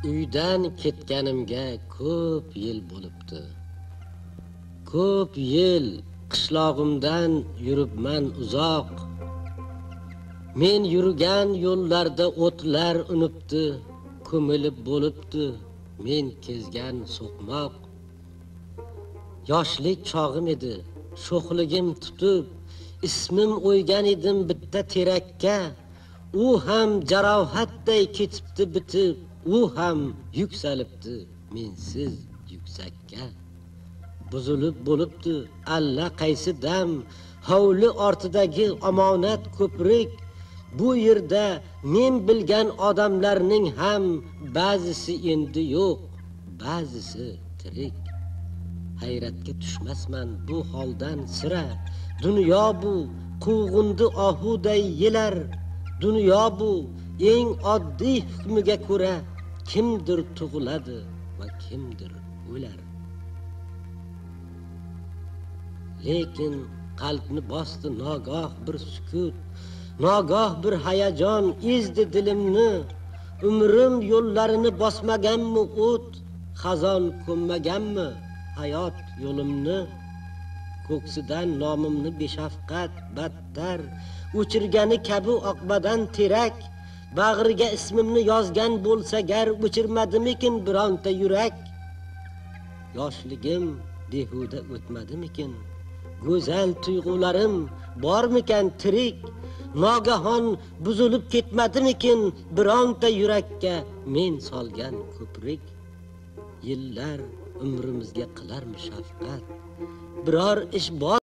Uydan ketganimga ko'p yil bo'libdi. Ko'p yil qishlog'imdan yuribman uzoq. Men yurgan yo'llarda o'tlar unibdi, ko'milib bo'libdi men kezgan so'qmoq. Yoshlik chog'im edi, sho'xligim tutib, ismim o'ygan edim bitta terakka. U ham jarohatday ketibdi bitib, u ham yuksalibdi mensiz yuksakka. Buzilib bo'libdi alla qaysi dam, hovli ortidagi omonat ko'prik. Bu yerda men bilgan odamlarning ham ba'zisi endi yo'q, ba'zisi tirik. Hayratga tushmasman bu holdan sira. Dunyo bu quvg'indi ohuday yelar. Dunyo bu eng oddiy hukmiga ko'ra kimdir tug'iladi va kimdir o'lar. Lekin qalbni bosdi nogoh bir sukut, nogoh bir hayajon ezdi dilimni. Umrim yo'llarini bosmaganmi o't, xazon ko'mmaganmi hayot yo'limni. Ko'ksidan nomimni beshafqat battar o'chirgani kabi oqbadan terak. Bag'riga ismimni yozgan bo'lsa gar, o'chirmadimikin bironta yurak. Yoshligim behuda o'tmadimikin? Go'zal tuyg'ularim bormikan tirik? Nogahon buzilib ketmadimikin bironta yurakka men solgan ko'prik? Yillar umrimizga qilarmi shafqat? Biror ish bor